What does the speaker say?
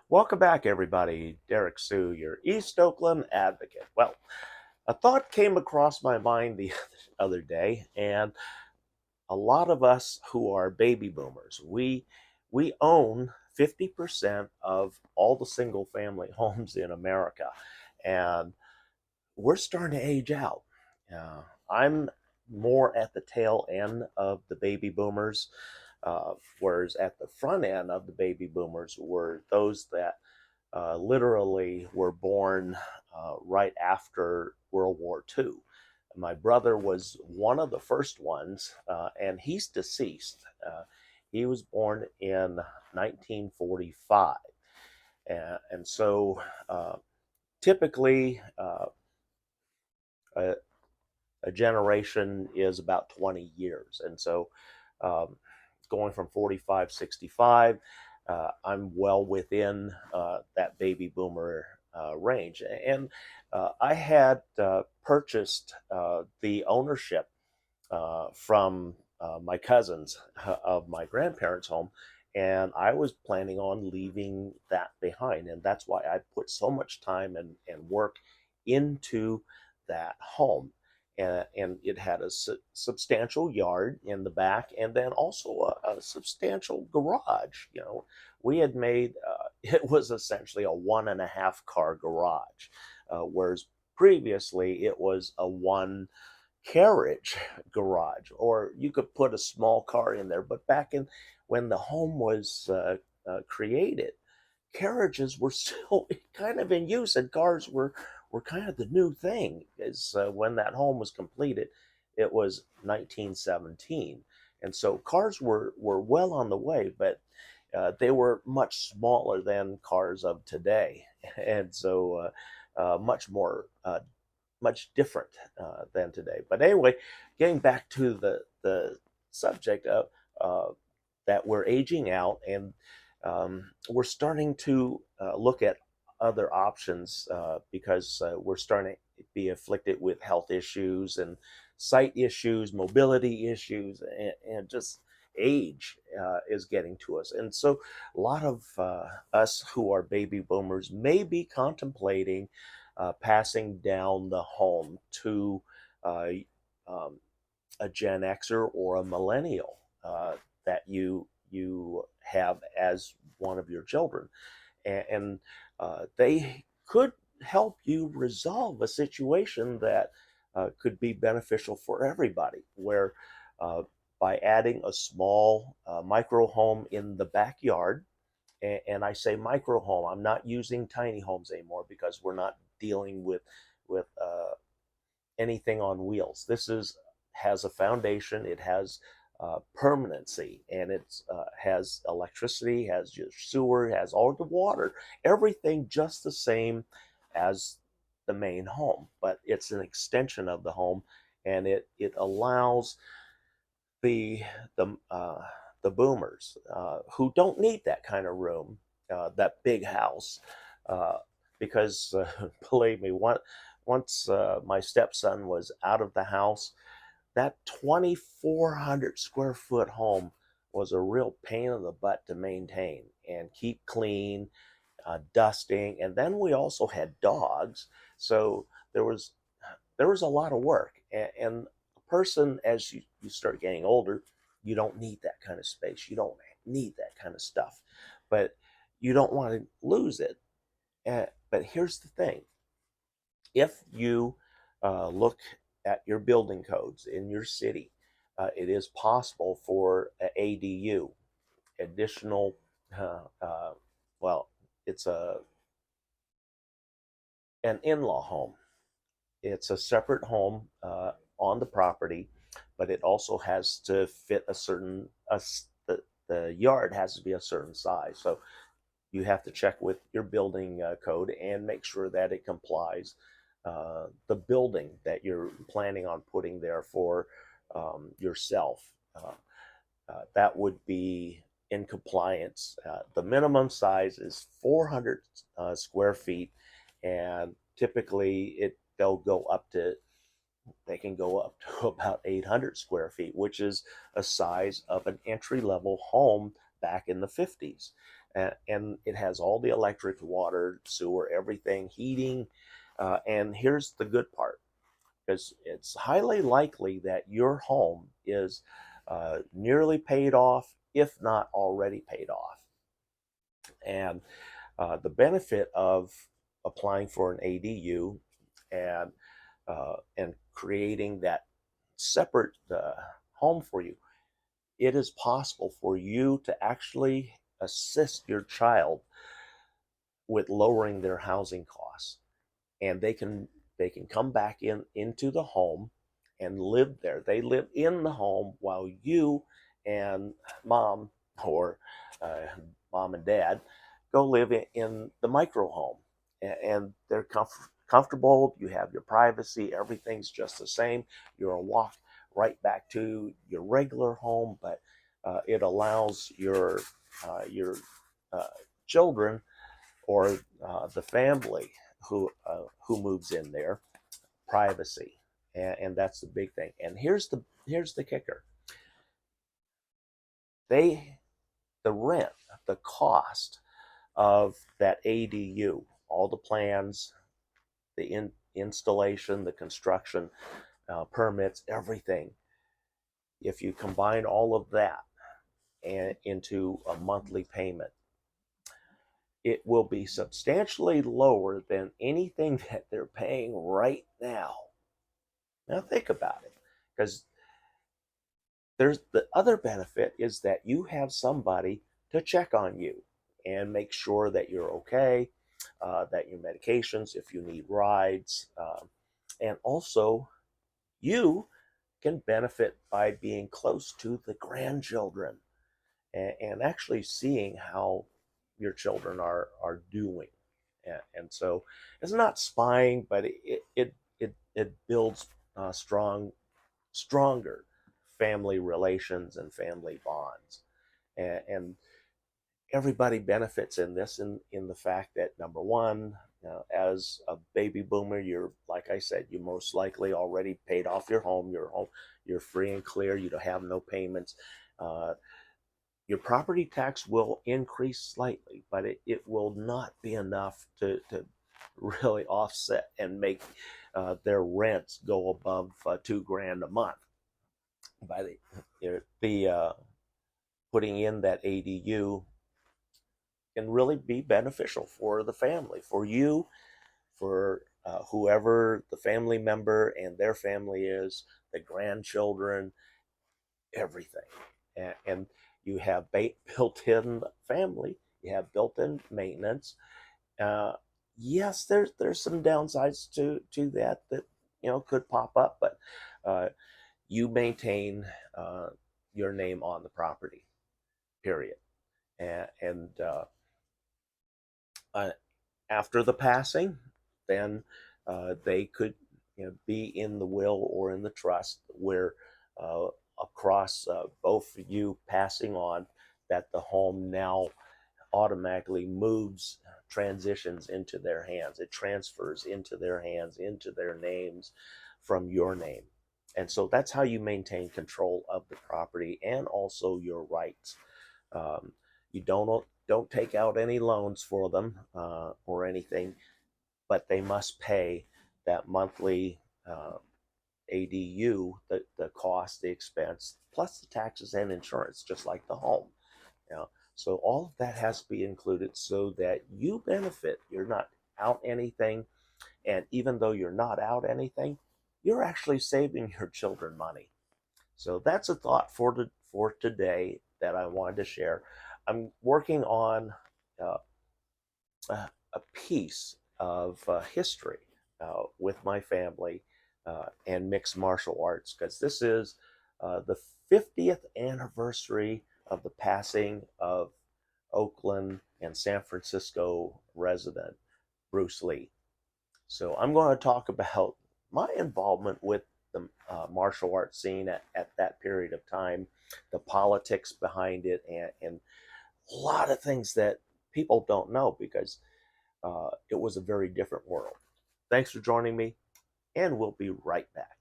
Welcome back, everybody. Derrick Soo, your East Oakland advocate. Well, a thought came across my mind the other day, and a lot of us who are baby boomers, we own 50% of all the single family homes in America, and we're starting to age out. I'm more at the tail end of the baby boomers, whereas at the front end of the baby boomers were those that literally were born right after World War II. My brother was one of the first ones, and he's deceased. He was born in 1945. And so typically, a, a generation is about 20 years. And so um, going from 45, 65, I'm well within that baby boomer range. And I had purchased the ownership from my cousins of my grandparents' home. And I was planning on leaving that behind. And that's why I put so much time and work into that home. And it had a substantial yard in the back, and then also a substantial garage. We had made it was essentially a 1.5 car garage, whereas previously it was a one carriage garage, or you could put a small car in there. But back in when the home was created, carriages were still kind of in use, and cars were kind of the new thing. Is when that home was completed, it was 1917, and so cars were well on the way, but they were much smaller than cars of today, and so much different than today. But anyway, getting back to the subject of that we're aging out, and we're starting to look at other options because we're starting to be afflicted with health issues and sight issues, mobility issues, and just age is getting to us. And so a lot of us who are baby boomers may be contemplating passing down the home to uh, um, a Gen Xer or a millennial that you have as one of your children, and they could help you resolve a situation that could be beneficial for everybody. Where by adding a small micro home in the backyard, and I say micro home, I'm not using tiny homes anymore because we're not dealing with anything on wheels. This is has a foundation. It has permanency, and it has electricity, has your sewer, has all the water, everything just the same as the main home. But it's an extension of the home, and it allows the the uh, the boomers who don't need that kind of room, that big house, uh, because believe me, once my stepson was out of the house, that 2,400 square foot home was a real pain in the butt to maintain and keep clean, dusting, and then we also had dogs, so there was a lot of work. And a person, as you start getting older, you don't need that kind of space, you don't need that kind of stuff, but you don't want to lose it. But here's the thing: if you look at your building codes in your city, it is possible for an ADU, additional, well, it's an in-law home. It's a separate home on the property, but it also has to fit a certain the yard has to be a certain size. So you have to check with your building code and make sure that it complies. The building that you're planning on putting there for yourself, that would be in compliance. The minimum size is 400 square feet, and typically they'll go up to they can go up to about 800 square feet, which is a size of an entry level home back in the 50s. and it has all the electric, water, sewer, everything, heating. And here's the good part, because it's highly likely that your home is nearly paid off, if not already paid off. And the benefit of applying for an ADU and creating that separate home for you, it is possible for you to actually assist your child with lowering their housing costs, and they can come back into the home and live there. They live in the home while you and mom, or uh, mom and dad, go live in the micro home, and they're comfortable. You have your privacy. Everything's just the same. You're a walk right back to your regular home, but it allows your uh, children, or the family who moves in there, privacy, and that's the big thing. And here's the kicker: they the rent, the cost of that ADU, all the plans, the installation, the construction, permits, everything. If you combine all of that and into a monthly payment, it will be substantially lower than anything that they're paying right now. Now think about it, because there's the other benefit is that you have somebody to check on you and make sure that you're okay, that your medications, if you need rides, and also you can benefit by being close to the grandchildren, and actually seeing how your children are doing. And so it's not spying, but it builds stronger family relations and family bonds. And everybody benefits in this, in the fact that, number one, as a baby boomer, you're, like I said, you most likely already paid off your home. You're free and clear. You don't have no payments. Uh, your property tax will increase slightly, but it will not be enough to really offset and make their rents go above $2,000 a month. By the putting in that ADU can really be beneficial for the family, for you, for whoever the family member and their family is, the grandchildren, everything. And you have built-in family, you have built-in maintenance. Uh, yes, there's some downsides to that could pop up, but uh, you maintain your name on the property, period. And after the passing, then they could be in the will or in the trust, where uh, across both of you passing on, that the home now automatically moves, transitions into their hands. It transfers into their hands, into their names, from your name. And so that's how you maintain control of the property and also your rights. You don't take out any loans for them or anything, but they must pay that monthly ADU, the cost, the expense, plus the taxes and insurance, just like the home. You know, so all of that has to be included so that you benefit. You're not out anything, and even though you're not out anything, you're actually saving your children money. So that's a thought for today that I wanted to share. I'm working on uh, a piece of history with my family and mixed martial arts, because this is the 50th anniversary of the passing of Oakland and San Francisco resident Bruce Lee. So I'm going to talk about my involvement with the martial arts scene at that period of time, the politics behind it, and a lot of things that people don't know, because it was a very different world. Thanks for joining me, and we'll be right back.